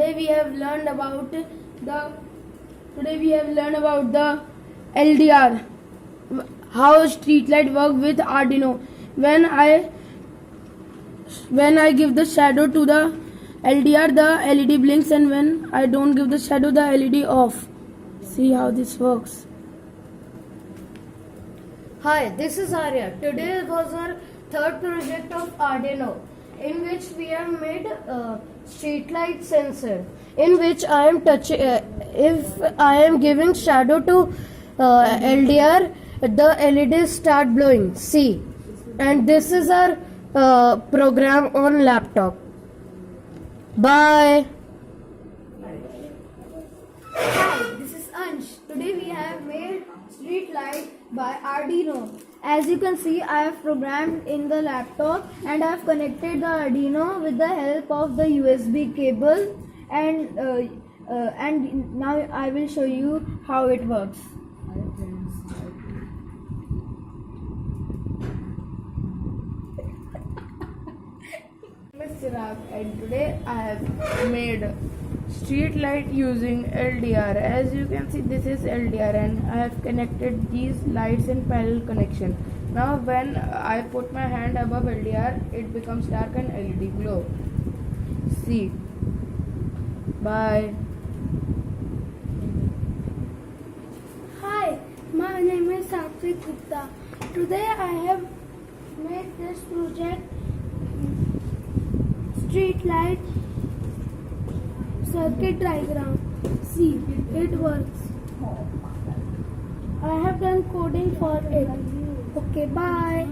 today we have learned about the LDR, how street light work with Arduino. When I give the shadow to the LDR, the LED blinks, and when I don't give the shadow, the LED off. See how this works. Hi, this is Arya. Today was our third project of Arduino, in which we have made a street light sensor, in which I am touching. If I am giving shadow to LDR, the LEDs start glowing. See, and this is our program on laptop. Bye. Hi, this is Ansh. Today we have made street light by Arduino. As you can see, I have programmed in the laptop and I have connected the Arduino with the help of the USB cable, and now I will show you how it works. Chirag, and today I have made street light using LDR. As you can see, this is LDR, and I have connected these lights in parallel connection. Now when I put my hand above LDR, it becomes dark and LED glow. See. Bye. Hi, my name is Satvik Gupta. Today I have made this project street light circuit diagram. See, it works. I have done coding for it. Okay, bye.